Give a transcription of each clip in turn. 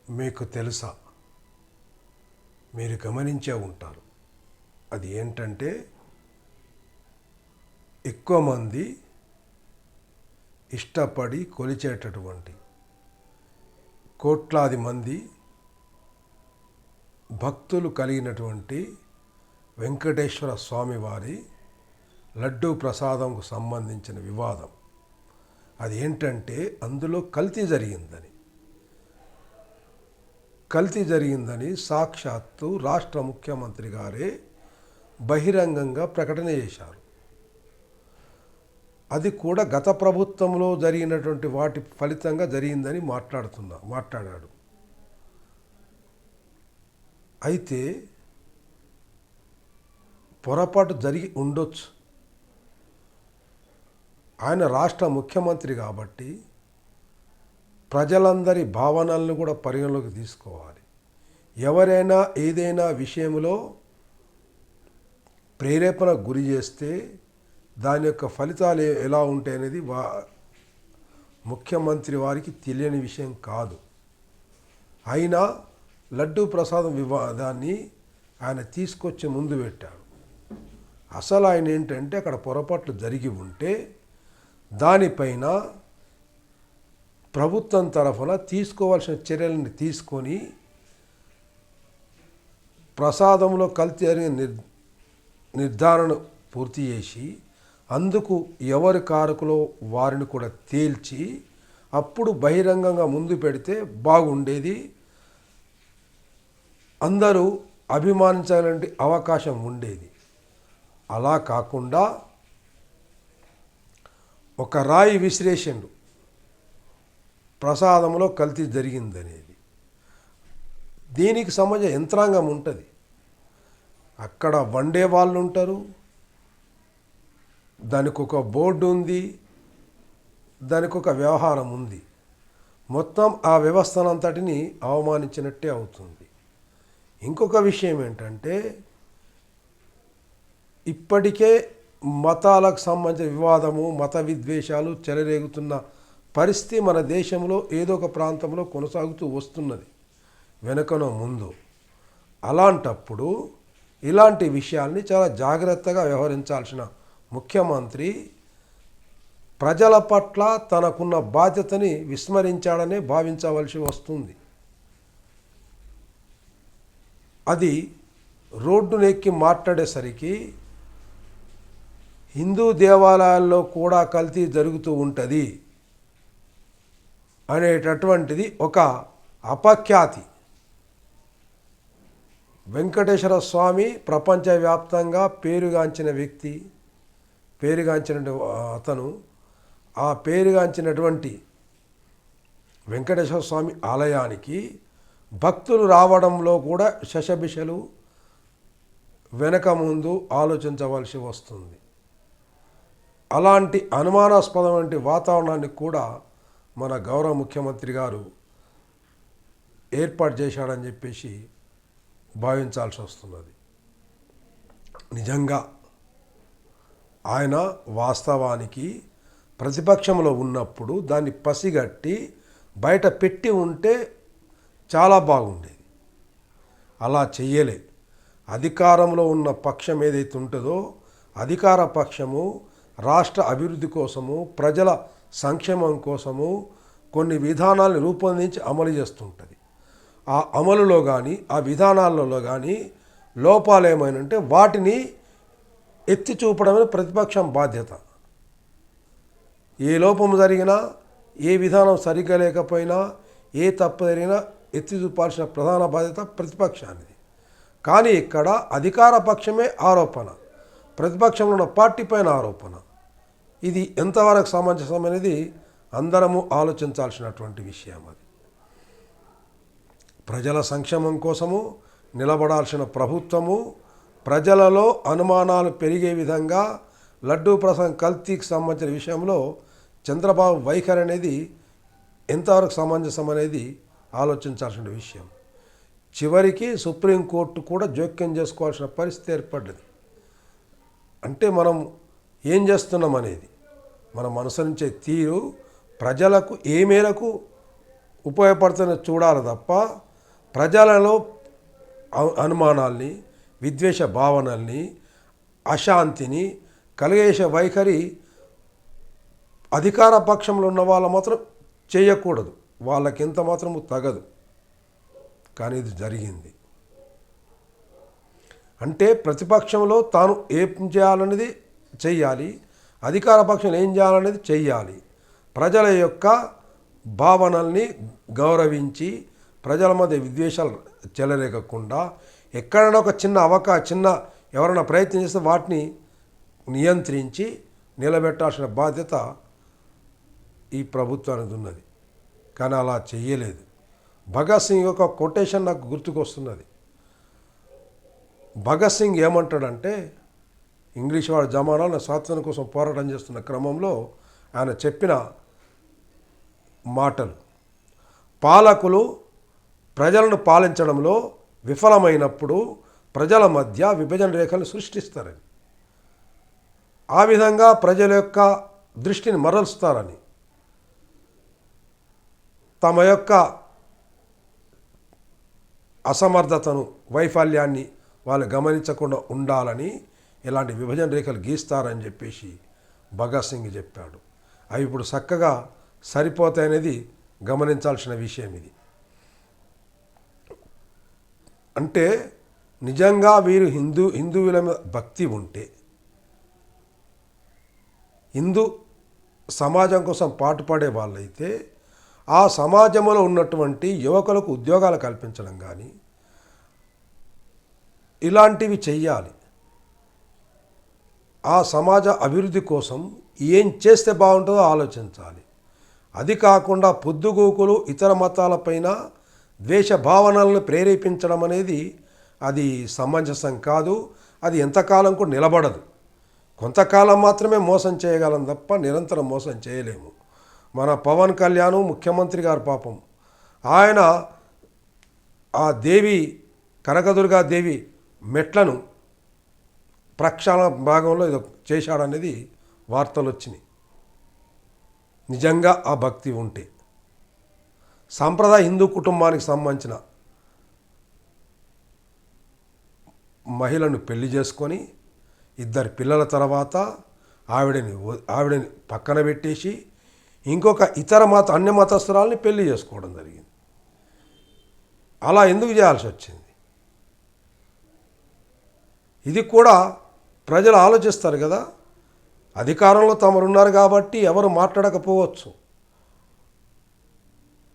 మీకు తెలుసా? మీరు గమనించే ఉంటారు. అది ఏంటంటే, ఎక్కువ మంది ఇష్టపడి కొలిచేటటువంటి కోట్లాది మంది భక్తులు కలిగినటువంటి వెంకటేశ్వర స్వామి వారి లడ్డూ ప్రసాదంకు సంబంధించిన వివాదం. అది ఏంటంటే, అందులో కల్తీ జరిగిందని సాక్షాత్తు రాష్ట్ర ముఖ్యమంత్రి గారే బహిరంగంగా ప్రకటన చేశారు. అది కూడా గత ప్రభుత్వంలో జరిగినటువంటి వాటి ఫలితంగా జరిగిందని మాట్లాడాడు. అయితే పొరపాటు జరిగి ఉండొచ్చు. ఆయన రాష్ట్ర ముఖ్యమంత్రి కాబట్టి ప్రజలందరి భావనలను కూడా పరిగణలోకి తీసుకోవాలి. ఎవరైనా ఏదైనా విషయంలో ప్రేరేపణ గురి చేస్తే దాని యొక్క ఫలితాలు ఎలా ఉంటాయనేది ముఖ్యమంత్రి వారికి తెలియని విషయం కాదు. అయినా లడ్డూ ప్రసాదం వివాదాన్ని ఆయన తీసుకొచ్చి ముందు పెట్టాడు. అసలు ఆయన ఏంటంటే, అక్కడ పొరపాట్లు జరిగి ఉంటే దానిపైన ప్రభుత్వం తరఫున తీసుకోవాల్సిన చర్యలను తీసుకొని ప్రసాదంలో కల్తీ జరిగిన నిర్ధారణ పూర్తి చేసి అందుకు ఎవరి కారకులో వారిని కూడా తేల్చి అప్పుడు బహిరంగంగా ముందు పెడితే బాగుండేది. అందరూ అభిమానించాలంటే అవకాశం ఉండేది. అలా కాకుండా ఒక రాయి విశ్లేషణలు ప్రసాదంలో కల్తీ జరిగిందనేది, దీనికి సంబంధించిన యంత్రాంగం ఉంటుంది. అక్కడ వండే వాళ్ళు ఉంటారు, దానికి ఒక బోర్డు ఉంది, దానికి ఒక వ్యవహారం ఉంది. మొత్తం ఆ వ్యవస్థనంతటిని అవమానించినట్టే అవుతుంది. ఇంకొక విషయం ఏంటంటే, ఇప్పటికే మతాలకు సంబంధించిన వివాదము, మత విద్వేషాలు చెలరేగుతున్న పరిస్థితి మన దేశంలో ఏదో ఒక ప్రాంతంలో కొనసాగుతూ వస్తున్నది, వెనుకనో ముందు. అలాంటప్పుడు ఇలాంటి విషయాల్ని చాలా జాగ్రత్తగా వ్యవహరించాల్సిన ముఖ్యమంత్రి ప్రజల పట్ల తనకున్న బాధ్యతని విస్మరించాడనే భావించవలసి వస్తుంది. అది రోడ్డునెక్కి మాట్లాడేసరికి హిందూ దేవాలయాల్లో కూడా కల్తీ జరుగుతూ ఉంటుంది అనేటటువంటిది ఒక అపఖ్యాతి. వెంకటేశ్వర స్వామి ప్రపంచవ్యాప్తంగా పేరుగాంచిన వ్యక్తి, పేరుగాంచిన అతను. ఆ పేరుగాంచినటువంటి వెంకటేశ్వర స్వామి ఆలయానికి భక్తులు రావడంలో కూడా శషబిషలు వెనక ముందు ఆలోచించవలసి వస్తుంది. అలాంటి అనుమానాస్పదమైన వాతావరణాన్ని కూడా మన గౌరవ ముఖ్యమంత్రి గారు ఏర్పాటు చేశాడని చెప్పేసి భావించాల్సి వస్తున్నది. నిజంగా ఆయన వాస్తవానికి ప్రతిపక్షంలో ఉన్నప్పుడు దాన్ని పసిగట్టి బయట పెట్టి ఉంటే చాలా బాగుండేది. అలా చెయ్యలే. అధికారంలో ఉన్న పక్షం ఏదైతే ఉంటుందో, అధికార పక్షము రాష్ట్ర అభివృద్ధి కోసము, ప్రజల సంక్షేమం కోసము కొన్ని విధానాలను రూపొందించి అమలు చేస్తుంటుంది. ఆ అమలులో కానీ ఆ విధానాలలో కానీ లోపాలు ఏమైనా ఉంటే వాటిని ఎత్తి చూపడమే ప్రతిపక్షం బాధ్యత. ఏ లోపం జరిగినా, ఏ విధానం సరిగ్గా లేకపోయినా, ఏ తప్పు జరిగినా ఎత్తి చూపాల్సిన ప్రధాన బాధ్యత ప్రతిపక్షానిది. కానీ ఇక్కడ అధికార పక్షమే ఆరోపణ, ప్రతిపక్షంలో ఉన్న పార్టీ పైన ఆరోపణ. ఇది ఎంతవరకు సమంజసం అనేది అందరము ఆలోచించాల్సినటువంటి విషయం. అది ప్రజల సంక్షేమం కోసము నిలబడాల్సిన ప్రభుత్వము ప్రజలలో అనుమానాలు పెరిగే విధంగా లడ్డూ ప్రసాదం కల్తీకి సంబంధించిన విషయంలో చంద్రబాబు వైఖరి అనేది ఎంతవరకు సమంజసం అనేది ఆలోచించాల్సిన విషయం. చివరికి సుప్రీంకోర్టు కూడా జోక్యం చేసుకోవాల్సిన పరిస్థితి ఏర్పడ్డది. అంటే మనం ఏం చేస్తున్నాం అనేది, మనం అనుసరించే తీరు ప్రజలకు ఏ మేరకు ఉపయోగపడుతుందో చూడాలి తప్ప ప్రజలలో అనుమానాల్ని, విద్వేష భావనల్ని, అశాంతిని కలిగేసే వైఖరి అధికార పక్షంలో ఉన్న వాళ్ళు మాత్రం చేయకూడదు. వాళ్ళకి ఎంత మాత్రము తగదు. కానీ ఇది జరిగింది. అంటే ప్రతిపక్షంలో తాను ఏం చేయాలనేది చెయ్యాలి, అధికార పక్షంలో ఏం చేయాలనేది చెయ్యాలి. ప్రజల యొక్క భావనల్ని గౌరవించి ప్రజల మధ్య విద్వేషాలు చెలరేగకుండా ఎక్కడైనా ఒక చిన్న ఎవరైనా ప్రయత్నం చేస్తే వాటిని నియంత్రించి నిలబెట్టాల్సిన బాధ్యత ఈ ప్రభుత్వానికి ఉన్నది. కానీ అలా చెయ్యలేదు. భగత్ సింగ్ యొక్క కొటేషన్ నాకు గుర్తుకొస్తున్నది. భగత్ సింగ్ ఏమంటాడంటే, ఇంగ్లీష్ వాడి జమానాలో స్వాతంత్రం కోసం పోరాటం చేస్తున్న క్రమంలో ఆయన చెప్పిన మాటలు, పాలకులు ప్రజలను పాలించడంలో విఫలమైనప్పుడు ప్రజల మధ్య విభజన రేఖలు సృష్టిస్తారని, ఆ విధంగా ప్రజల యొక్క దృష్టిని మరలుస్తారని, తమ యొక్క అసమర్థతను, వైఫల్యాన్ని వాళ్ళు గమనించకుండా ఉండాలని ఇలాంటి విభజన రేఖలు గీస్తారని చెప్పేసి భగత్ సింగ్ చెప్పాడు. అవి ఇప్పుడు చక్కగా సరిపోతాయనేది గమనించాల్సిన విషయం ఇది. అంటే నిజంగా వీరు హిందువుల మీద భక్తి ఉంటే, హిందూ సమాజం కోసం పాటుపడే వాళ్ళైతే ఆ సమాజంలో ఉన్నటువంటి యువకులకు ఉద్యోగాలు కల్పించడం కానీ ఇలాంటివి చెయ్యాలి. ఆ సమాజ అభివృద్ధి కోసం ఏం చేస్తే బాగుంటుందో ఆలోచించాలి. అది కాకుండా పొద్దుగూకులు ఇతర మతాలపైన ద్వేష భావనలను ప్రేరేపించడం అనేది అది సమంజసం కాదు. అది ఎంతకాలం కూడా నిలబడదు. కొంతకాలం మాత్రమే మోసం చేయగలం తప్ప నిరంతరం మోసం చేయలేము. మన పవన్ కళ్యాణ్ ముఖ్యమంత్రి గారు పాపం ఆయన ఆ దేవి కనకదుర్గాదేవి మెట్లను ప్రక్షాళన భాగంలో ఏదో చేశాడనేది వార్తలు వచ్చినాయి. నిజంగా ఆ భక్తి ఉంటే సాంప్రదాయ హిందూ కుటుంబానికి సంబంధించిన మహిళను పెళ్లి చేసుకొని 2 పిల్లల తర్వాత ఆవిడని పక్కన పెట్టేసి ఇంకొక అన్య మతస్థురాలని పెళ్లి చేసుకోవడం జరిగింది. అలా ఎందుకు చేయాల్సి వచ్చింది? ఇది కూడా ప్రజలు ఆలోచిస్తారు కదా. అధికారంలో తమరున్నారు కాబట్టి ఎవరు మాట్లాడకపోవచ్చు.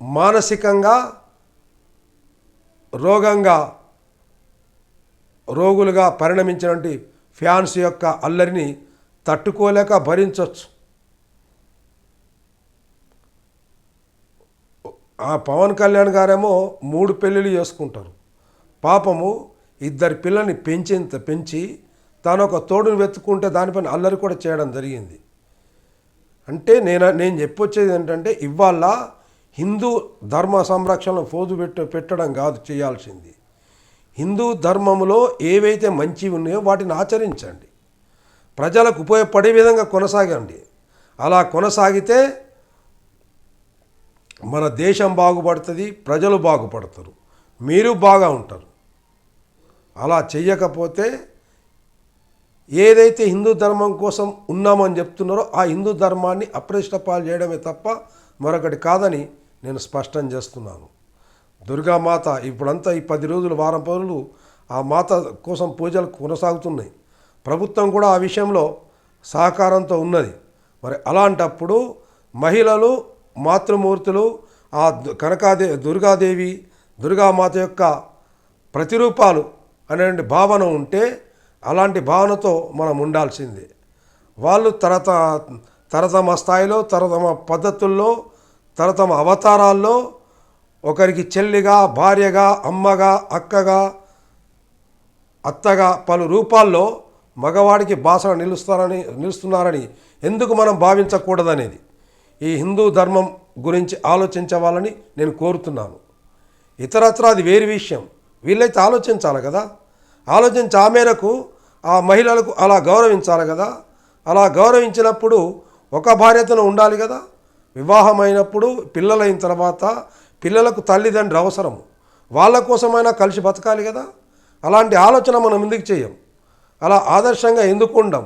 మానసికంగా రోగులుగా పరిణమించినటువంటి ఫ్యాన్స్ యొక్క అల్లరిని తట్టుకోలేక భరించవచ్చు. ఆ పవన్ కళ్యాణ్ గారేమో 3 పెళ్ళిళ్ళు చేసుకుంటారు. పాపము 2 పిల్లల్ని పెంచి తాను ఒక తోడుని వెతుక్కుంటే దానిపైన అల్లరి కూడా చేయడం జరిగింది. అంటే నేను చెప్పొచ్చేది ఏంటంటే, ఇవాళ హిందూ ధర్మ సంరక్షణలో ఫోజు పెట్టడం కాదు చేయాల్సింది. హిందూ ధర్మంలో ఏవైతే మంచి ఉన్నాయో వాటిని ఆచరించండి. ప్రజలకు ఉపయోగపడే విధంగా కొనసాగండి. అలా కొనసాగితే మన దేశం బాగుపడుతుంది, ప్రజలు బాగుపడతారు, మీరు బాగా ఉంటారు. అలా చెయ్యకపోతే ఏదైతే హిందూ ధర్మం కోసం ఉన్నామని చెప్తున్నారో ఆ హిందూ ధర్మాన్ని అప్రతిష్టపాలు చేయడమే తప్ప మరొకటి కాదని నేను స్పష్టం చేస్తున్నాను. దుర్గామాత ఇప్పుడంతా ఈ 10 రోజులు, వారం రోజులు ఆ మాత కోసం పూజలు కొనసాగుతున్నాయి. ప్రభుత్వం కూడా ఆ విషయంలో సహకారంతో ఉన్నది. మరి అలాంటప్పుడు మహిళలు, మాతృమూర్తులు, ఆ దుర్గామాత యొక్క ప్రతిరూపాలు అనే భావన ఉంటే అలాంటి భావనతో మనం ఉండాల్సిందే. వాళ్ళు తరతమ స్థాయిలో, తరతమ పద్ధతుల్లో, తరతమ అవతారాల్లో ఒకరికి చెల్లిగా, భార్యగా, అమ్మగా, అక్కగా, అత్తగా పలు రూపాల్లో మగవాడికి బాసన నిలుస్తున్నారని ఎందుకు మనం భావించకూడదనేది ఈ హిందూ ధర్మం గురించి ఆలోచించే వాళ్ళని నేను కోరుతున్నాను. ఇతరత్రా అది వేరు విషయం. వీళ్ళైతే ఆలోచించాలి కదా. ఆలోచించి ఆ మేరకు ఆ మహిళలకు అలా గౌరవించాలి కదా. అలా గౌరవించినప్పుడు ఒక భార్యతను ఉండాలి కదా. వివాహమైనప్పుడు పిల్లలైన తర్వాత పిల్లలకు తల్లిదండ్రి అవసరము, వాళ్ళ కోసమైనా కలిసి బతకాలి కదా. అలాంటి ఆలోచన మనం ఎందుకు చేయం? అలా ఆదర్శంగా ఎందుకు ఉండం?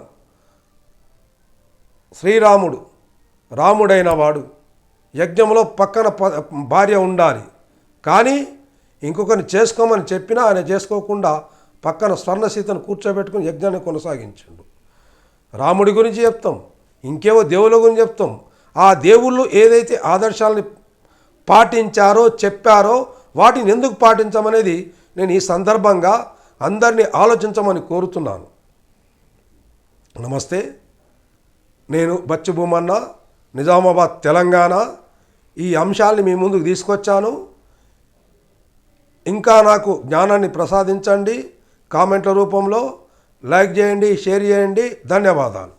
శ్రీరాముడు రాముడైన వాడు యజ్ఞంలో పక్కన భార్య ఉండాలి, కానీ ఇంకొకరిని చేసుకోమని చెప్పినా ఆయన చేసుకోకుండా పక్కన స్వర్ణసీతను కూర్చోబెట్టుకుని యజ్ఞాన్ని కొనసాగించిండు. రాముడి గురించి చెప్తాం, ఇంకేవో దేవుళ్ళ గురించి చెప్తాం. ఆ దేవుళ్ళు ఏదైతే ఆదర్శాలని పాటించారో చెప్పారో వాటిని ఎందుకు పాటించమనేది నేను ఈ సందర్భంగా అందరినీ ఆలోచించమని కోరుతున్నాను. నమస్తే, నేను బచ్చు భూమన్న, నిజామాబాద్, తెలంగాణ. ఈ అంశాలని మీ ముందుకు తీసుకొచ్చాను. ఇంకా నాకు జ్ఞానాన్ని ప్రసాదించండి. కామెంట్ల రూపంలో లైక్ చేయండి, షేర్ చేయండి. ధన్యవాదాలు.